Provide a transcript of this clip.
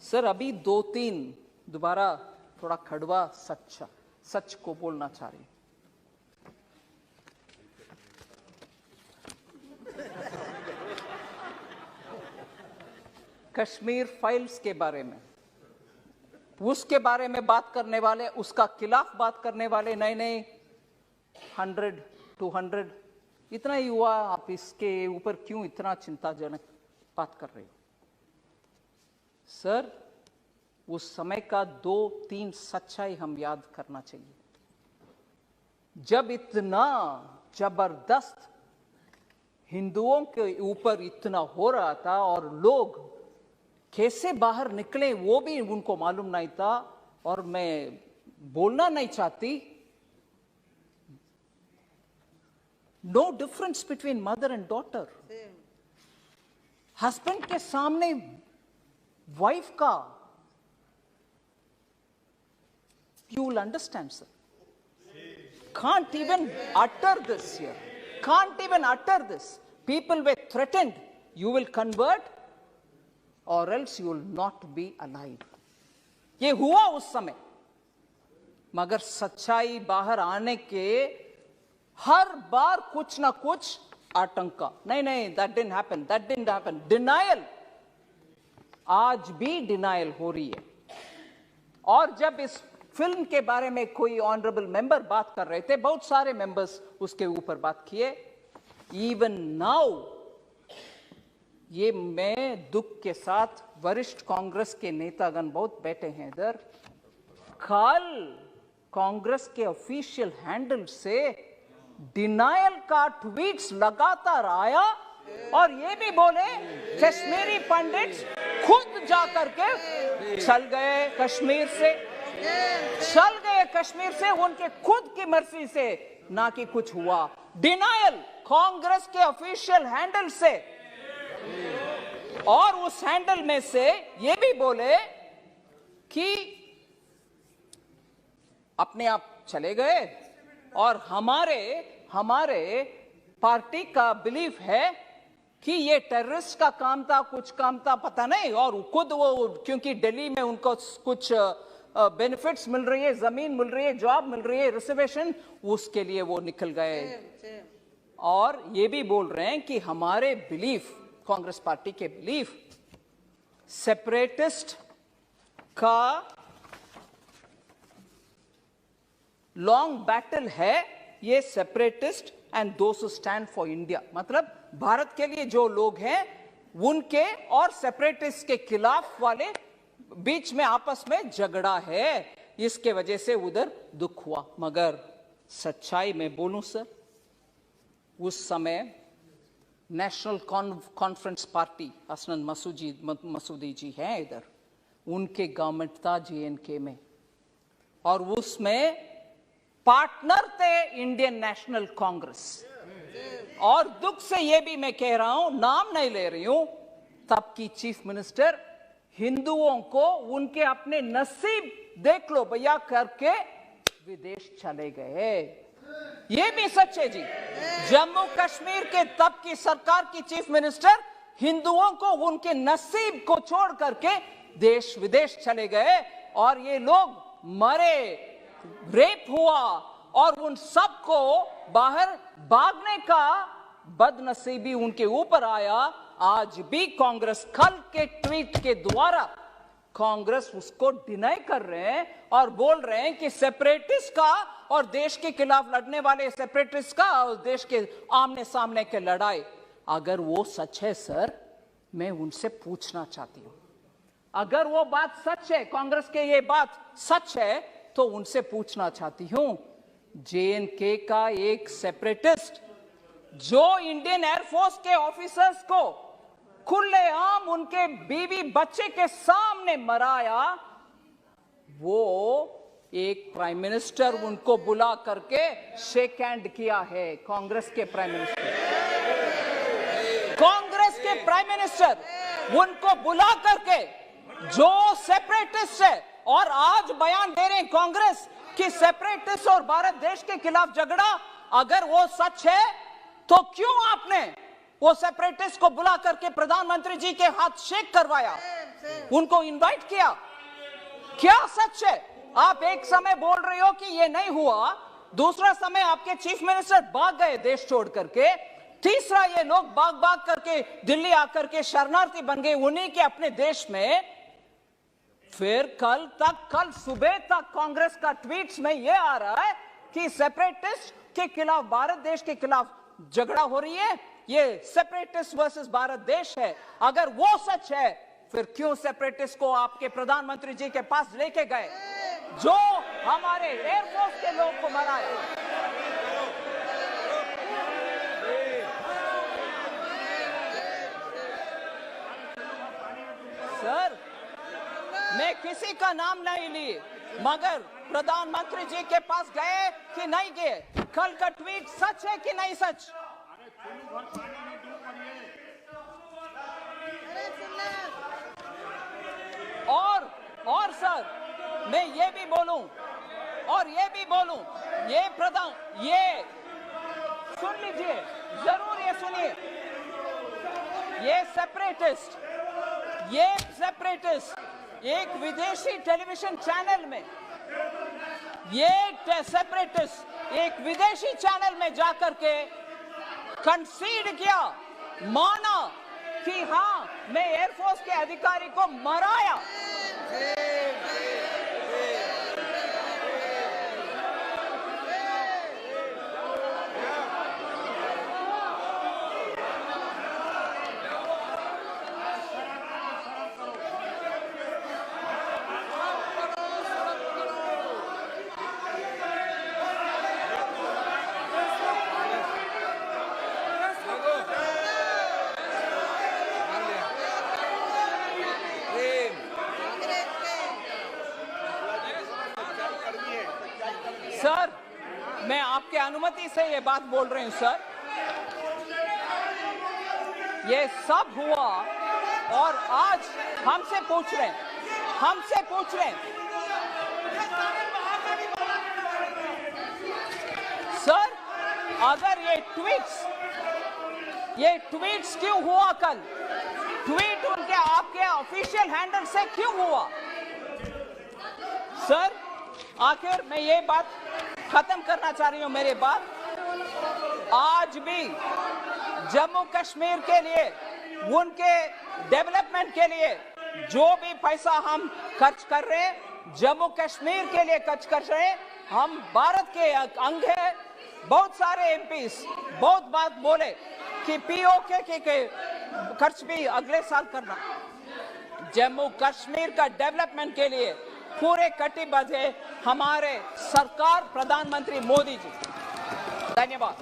Sir अभी 2-3 दोबारा थोड़ा कड़वा सच को बोलना चाह रही हूं। कश्मीर फाइल्स के बारे में, उसके बारे में बात करने वाले, उसका खिलाफ बात करने वाले नए 100-200 इतना ही हुआ, आप इसके ऊपर क्यों इतना चिंताजनक बात कर रहे हो? सर उस समय का 2-3 सच्चाई हम याद करना चाहिए। जब इतना जबरदस्त हिंदुओं के ऊपर इतना हो रहा था और लोग कैसे बाहर निकले वो भी उनको मालूम नहीं था, और मैं बोलना नहीं चाहती, no difference between mother and daughter. Husband के सामने वाइफ का, you will understand, sir. Can't even utter this here. Can't even utter this. People were threatened. You will convert or else you will not be alive. ये हुआ उस समय, मगर सच्चाई बाहर आने के हर बार कुछ ना कुछ आतंका, नहीं, that didn't happen. Denial, आज भी डिनायल हो रही है। और जब इस फिल्म के बारे में कोई ऑनरेबल मेंबर बात कर रहे थे, बहुत सारे मेंबर्स उसके ऊपर बात किए, इवन नाउ, ये मैं दुख के साथ, वरिष्ठ कांग्रेस के नेतागण बहुत बैठे हैं इधर, कल कांग्रेस के ऑफिशियल हैंडल से डिनायल का ट्वीट्स लगातार आया, और ये भी बोले कश्मीरी पंडित्स खुद जाकर के चल गए कश्मीर से, उनके खुद की मर्जी से, ना कि कुछ हुआ। डिनायल कांग्रेस के ऑफिशियल हैंडल से, और उस हैंडल में से ये भी बोले कि अपने आप चले गए, और हमारे पार्टी का बिलीफ है कि ये टेररिस्ट का काम था, कुछ काम था, पता नहीं, और खुद वो, क्योंकि दिल्ली में उनको कुछ बेनिफिट्स मिल रही है, जमीन मिल रही है, जॉब मिल रही है, रिजर्वेशन, उसके लिए वो निकल गए। और ये भी बोल रहे हैं कि हमारे बिलीफ, कांग्रेस पार्टी के बिलीफ, सेपरेटिस्ट का लॉन्ग बैटल है, ये separatist and those who stand for India, मतलब भारत के लिए जो लोग हैं उनके और सेपरेटिस्ट के खिलाफ वाले बीच में आपस में झगड़ा है, इसके वजह से उधर दुख हुआ। मगर सच्चाई में बोलूं सर, उस समय नेशनल कॉन्फ्रेंस पार्टी, हसनन मसूदी जी हैं इधर, उनके गवर्नमेंट था JNK में, और उसमें पार्टनर थे इंडियन नेशनल कांग्रेस। और दुख से ये भी मैं कह रहा हूं, नाम नहीं ले रही हूं, तब की चीफ मिनिस्टर हिंदुओं को उनके अपने नसीब देख लो भैया करके विदेश चले गए। ये भी सच है जी। जम्मू कश्मीर के तब की सरकार की चीफ मिनिस्टर हिंदुओं को उनके नसीब को छोड़ करके देश विदेश चले गए, और ये लोग मरे, रेप हुआ, और उन सबको बाहर भागने का बदनसीबी उनके ऊपर आया। आज भी कांग्रेस कल के ट्वीट के द्वारा कांग्रेस उसको डिनाई कर रहे हैं और बोल रहे हैं कि सेपरेटिस्ट का और देश के खिलाफ लड़ने वाले सेपरेटिस्ट का और देश के आमने सामने के लड़ाई, अगर वो सच है सर, मैं उनसे पूछना चाहती हूं, अगर वो बात सच है, कांग्रेस के ये बात सच है, तो उनसे पूछना चाहती हूं, JNK का एक सेपरेटिस्ट जो इंडियन एयरफोर्स के ऑफिसर्स को खुलेआम उनके बीवी बच्चे के सामने मराया, वो एक प्राइम मिनिस्टर उनको बुला करके शेक हैंड किया है। कांग्रेस के प्राइम मिनिस्टर उनको बुला करके, जो सेपरेटिस्ट है, और आज बयान दे रहे हैं कांग्रेस कि सेपरेटिस्ट और भारत देश के खिलाफ झगड़ा, अगर वो सच है तो क्यों आपने वो सेपरेटिस्ट को बुला करके प्रधानमंत्री जी के हाथ शेक करवाया? उनको इनवाइट किया? क्या सच है? आप एक समय बोल रहे हो कि ये नहीं हुआ, दूसरा समय आपके चीफ मिनिस्टर भाग गए देश छोड़ करके, तीसरा ये लोग भाग करके दिल्ली आकर के शरणार्थी बन गए उन्हीं के अपने देश में। फिर कल सुबह तक कांग्रेस का ट्वीट्स में ये आ रहा है कि सेपरेटिस्ट के खिलाफ, भारत देश के खिलाफ झगड़ा हो रही है, ये सेपरेटिस्ट वर्सेस भारत देश है। अगर वो सच है, फिर क्यों सेपरेटिस्ट को आपके प्रधानमंत्री जी के पास लेके गए, जो हमारे एयरफोर्स के लोग को मराया? सर, मैं किसी का नाम नहीं ली, मगर प्रधानमंत्री जी के पास गए कि नहीं गए? कल का ट्वीट सच है कि नहीं सच? और सर, मैं ये भी बोलूं, ये सुन लीजिए, जरूर ये सुनिए, ये सेपरेटिस्ट एक विदेशी टेलीविजन चैनल में, एक विदेशी चैनल में जाकर के कंसीड किया, माना कि हाँ, मैं एयरफोर्स के अधिकारी को मराया। सर, मैं आपके अनुमति से ये बात बोल रही हूं सर। ये सब हुआ और आज हमसे पूछ रहे हैं सर, अगर ये ट्वीट्स क्यों हुआ? कल ट्वीट उनके आपके ऑफिशियल हैंडल से क्यों हुआ? सर, आखिर मैं ये बात खत्म करना चाह रही हूं, मेरी बात। आज भी जम्मू कश्मीर के लिए, उनके डेवलपमेंट के लिए जो भी पैसा हम खर्च कर रहे हैं, जम्मू कश्मीर के लिए खर्च कर रहे हैं। हम भारत के अंग है। बहुत सारे एमपीस बहुत बात बोले कि पीओके के खर्च भी अगले साल करना। जम्मू कश्मीर का डेवलपमेंट के लिए पूरे कटिबद्ध है हमारे सरकार, प्रधानमंत्री मोदी जी। धन्यवाद।